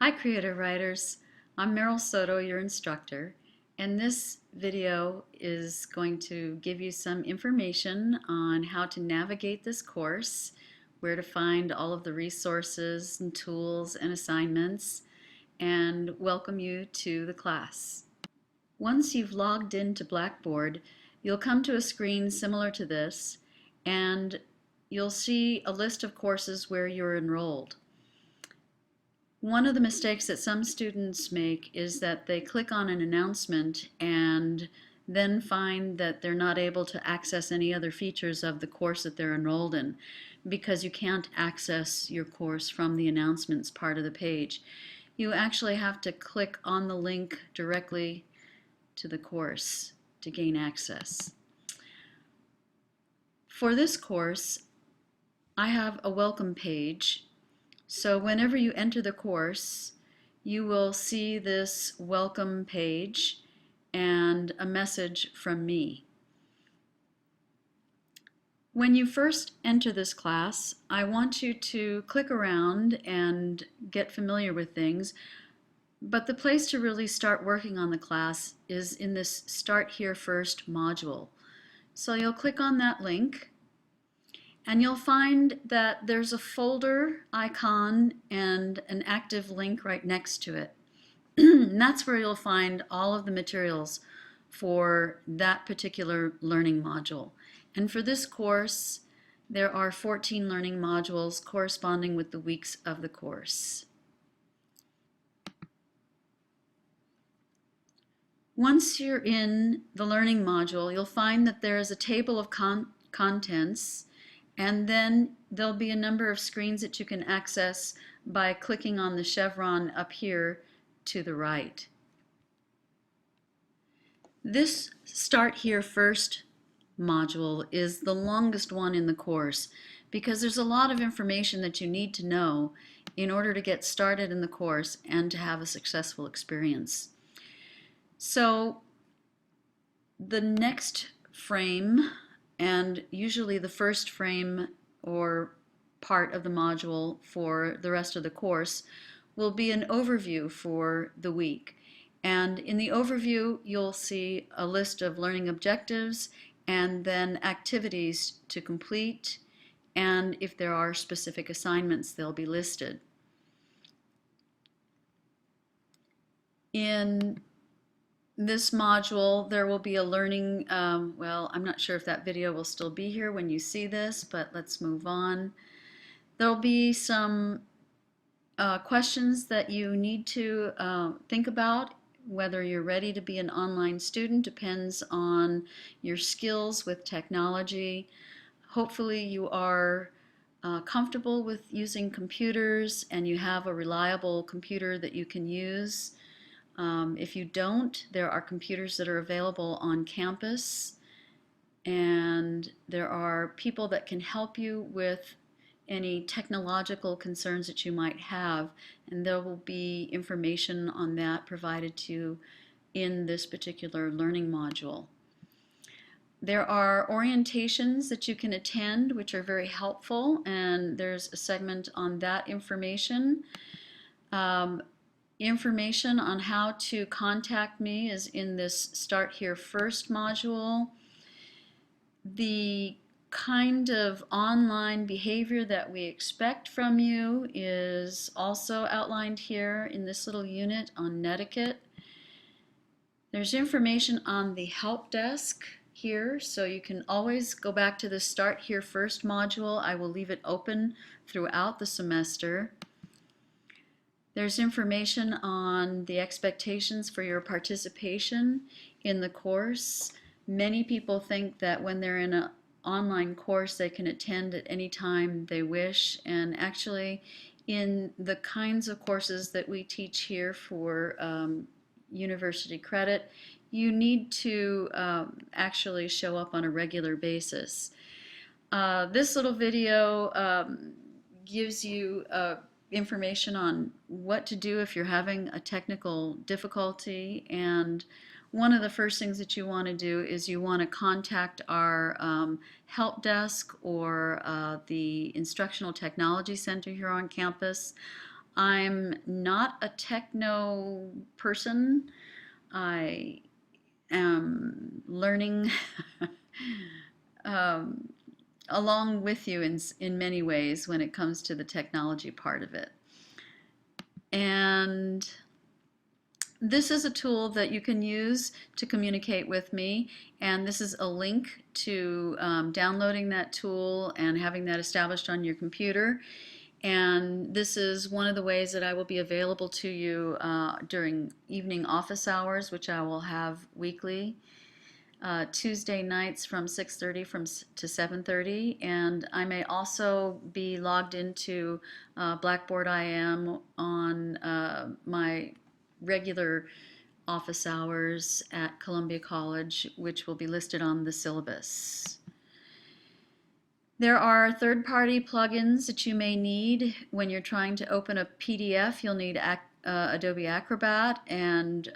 Hi Creative Writers, I'm Meryl Soto, your instructor, and this video is going to give you some information on how to navigate this course, where to find all of the resources and tools and assignments, and welcome you to the class. Once you've logged into Blackboard, you'll come to a screen similar to this, and you'll see a list of courses where you're enrolled. One of the mistakes that some students make is that they click on an announcement and then find that they're not able to access any other features of the course that they're enrolled in because you can't access your course from the announcements part of the page. You actually have to click on the link directly to the course to gain access. For this course, I have a welcome page. So whenever you enter the course, you will see this welcome page and a message from me. When you first enter this class, I want you to click around and get familiar with things, but the place to really start working on the class is in this Start Here First module. So you'll click on that link, and you'll find that there's a folder icon and an active link right next to it. And that's where you'll find all of the materials for that particular learning module. And for this course, there are 14 learning modules corresponding with the weeks of the course. Once you're in the learning module, you'll find that there is a table of contents, and then there'll be a number of screens that you can access by clicking on the chevron up here to the right. This Start Here First module is the longest one in the course because there's a lot of information that you need to know in order to get started in the course and to have a successful experience. So the next frame, and usually the first frame or part of the module for the rest of the course, will be an overview for the week. And in the overview, you'll see a list of learning objectives and then activities to complete, and if there are specific assignments, they'll be listed. In this module, there will be a learning, well, I'm not sure if that video will still be here when you see this, but let's move on. There'll be some questions that you need to think about. Whether you're ready to be an online student depends on your skills with technology. Hopefully you are comfortable with using computers and you have a reliable computer that you can use. If you don't, there are computers that are available on campus, and there are people that can help you with any technological concerns that you might have, and there will be information on that provided to you in this particular learning module. There are orientations that you can attend which are very helpful, and there's a segment on that information. Information on how to contact me is in this Start Here First module. The kind of online behavior that we expect from you is also outlined here in this little unit on netiquette. There's information on the help desk here, so you can always go back to the Start Here First module. I will leave it open throughout the semester. There's information on the expectations for your participation in the course. Many people think that when they're in an online course they can attend at any time they wish, and actually in the kinds of courses that we teach here for university credit, you need to actually show up on a regular basis. This little video gives you information on what to do if you're having a technical difficulty, and one of the first things that you want to do is you want to contact our help desk or the Instructional Technology Center here on campus. I'm not a techno person. I am learning um, along with you in many ways when it comes to the technology part of it. And this is a tool that you can use to communicate with me, and this is a link to downloading that tool and having that established on your computer. And this is one of the ways that I will be available to you during evening office hours, which I will have weekly. Tuesday nights from 6:30 to 7:30, and I may also be logged into Blackboard IM on my regular office hours at Columbia College, which will be listed on the syllabus. There are third-party plugins that you may need when you're trying to open a PDF. You'll need Adobe Acrobat, and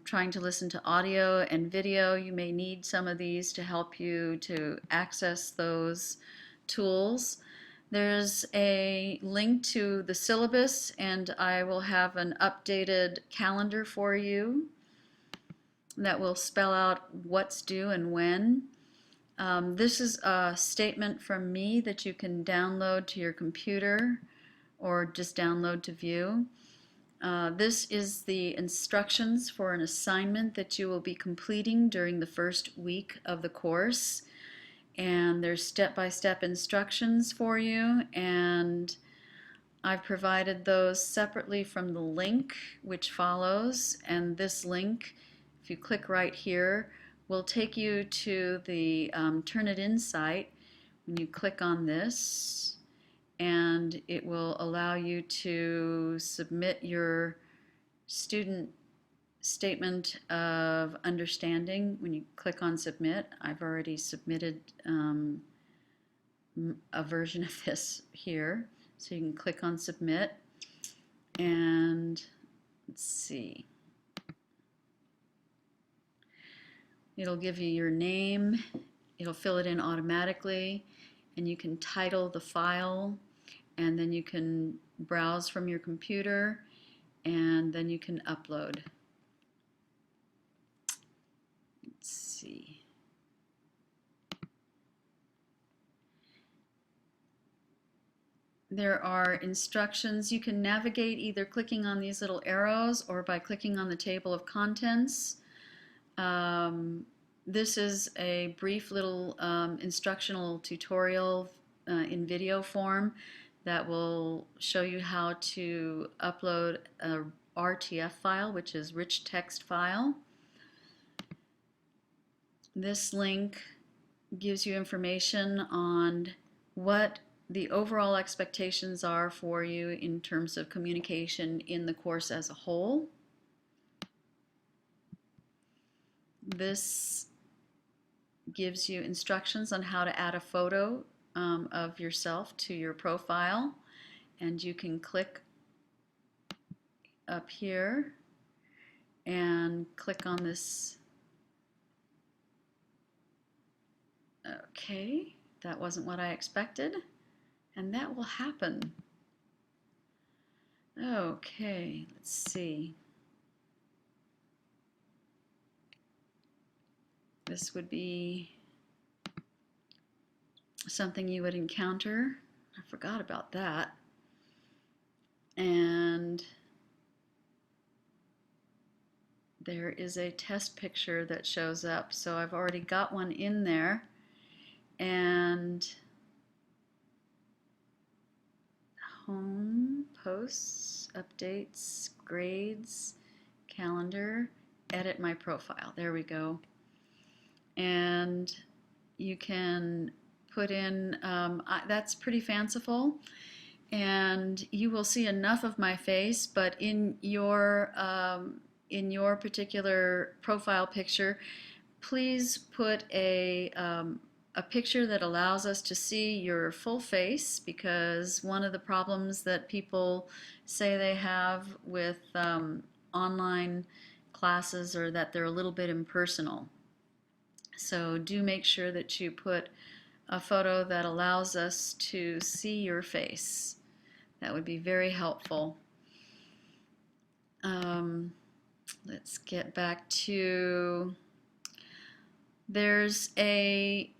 trying to listen to audio and video, you may need some of these to help you to access those tools. There's a link to the syllabus, and I will have an updated calendar for you that will spell out what's due and when. This is a statement from me that you can download to your computer or just download to view. This is the instructions for an assignment that you will be completing during the first week of the course. And there's step-by-step instructions for you, and I've provided those separately from the link which follows. And this link, if you click right here, will take you to the Turnitin site. When you click on this, and it will allow you to submit your student statement of understanding. When you click on submit, I've already submitted a version of this here, so you can click on submit, and let's see, it'll give you your name, it'll fill it in automatically, and you can title the file, and then you can browse from your computer, and then you can upload. Let's see. There are instructions. You can navigate either clicking on these little arrows or by clicking on the table of contents. This is a brief little instructional tutorial in video form that will show you how to upload a RTF file, which is rich text file. This link gives you information on what the overall expectations are for you in terms of communication in the course as a whole. This gives you instructions on how to add a photo of yourself to your profile, and you can click up here and click on this. Okay, that wasn't what I expected, and that will happen. Okay, let's see. This would be something you would encounter. I forgot about that. And there is a test picture that shows up, so I've already got one in there. And home, posts, updates, grades, calendar, edit my profile. There we go. And you can put in, that's pretty fanciful, and you will see enough of my face, but in your particular profile picture, please put a picture that allows us to see your full face, because one of the problems that people say they have with online classes are that they're a little bit impersonal. So do make sure that you put a photo that allows us to see your face. That would be very helpful. let's get back to, there's a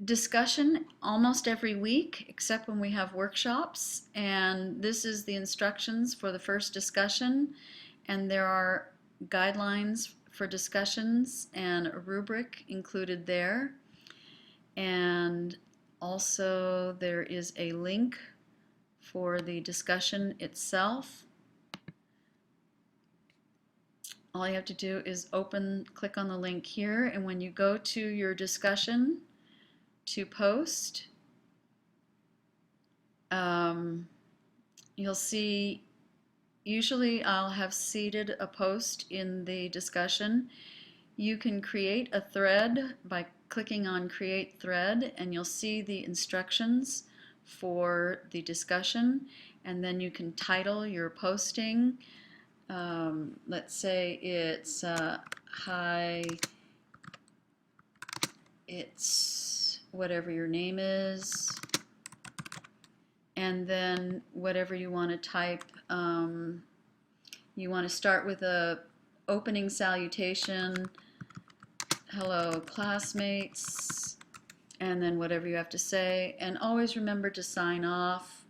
discussion almost every week except when we have workshops, and this is the instructions for the first discussion, and there are guidelines for discussions and a rubric included there, and also there is a link for the discussion itself. All you have to do is click on the link here, and when you go to your discussion to post, you'll see, usually I'll have seeded a post in the discussion. You can create a thread by clicking on Create Thread, and you'll see the instructions for the discussion, and then you can title your posting. Let's say it's hi, it's whatever your name is, and then whatever you want to type. You want to start with a opening salutation, hello classmates, and then whatever you have to say, and always remember to sign off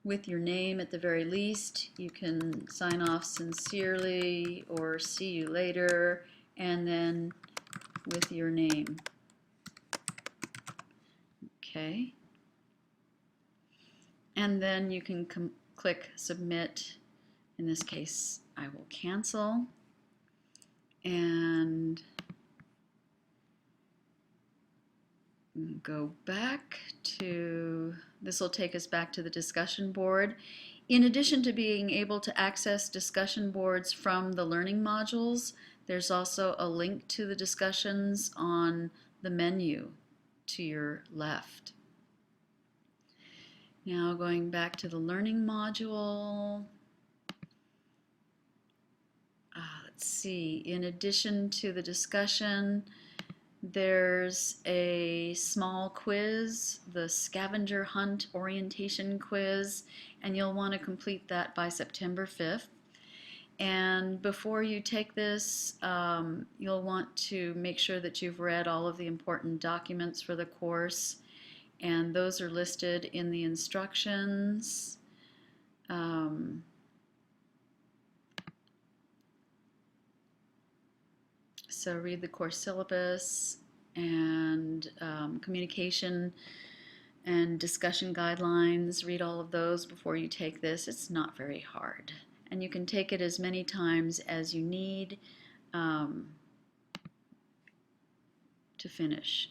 with your name at the very least. You can sign off sincerely or see you later, and then with your name. Okay. And then you can click submit. In this case, I will cancel. And go back to, this will take us back to the discussion board. In addition to being able to access discussion boards from the learning modules, there's also a link to the discussions on the menu to your left. Now going back to the learning module, let's see, in addition to the discussion, there's a small quiz, the scavenger hunt orientation quiz, and you'll want to complete that by September 5th. And before you take this, you'll want to make sure that you've read all of the important documents for the course, and those are listed in the instructions. So read the course syllabus and communication and discussion guidelines. Read all of those before you take this. It's not very hard. And you can take it as many times as you need to finish.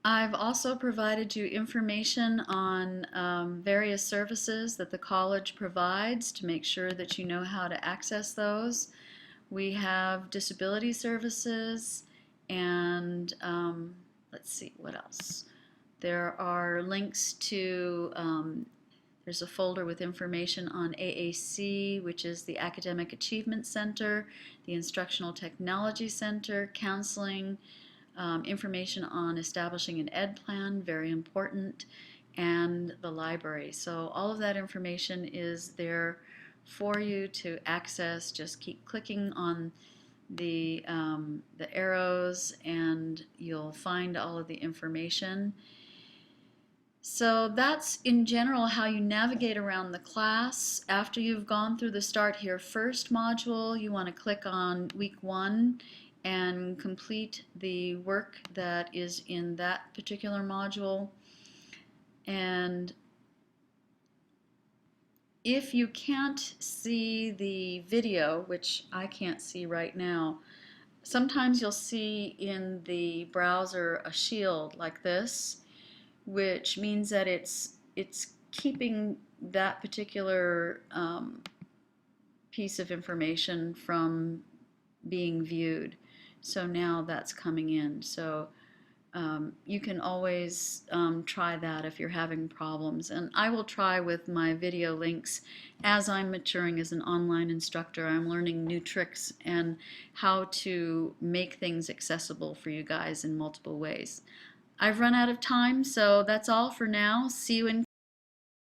I've also provided you information on various services that the college provides to make sure that you know how to access those. We have disability services, and let's see, what else? There are links to, there's a folder with information on AAC, which is the Academic Achievement Center, the Instructional Technology Center, counseling, information on establishing an ed plan, very important, and the library. So all of that information is there for you to access. Just keep clicking on the arrows and you'll find all of the information. So that's in general how you navigate around the class. After you've gone through the Start Here First module, you want to click on week 1 and complete the work that is in that particular module. And if you can't see the video, which I can't see right now, sometimes you'll see in the browser a shield like this, which means that it's keeping that particular piece of information from being viewed. So now that's coming in. So you can always try that if you're having problems. And I will try with my video links. As I'm maturing as an online instructor, I'm learning new tricks and how to make things accessible for you guys in multiple ways. I've run out of time, so that's all for now. See you in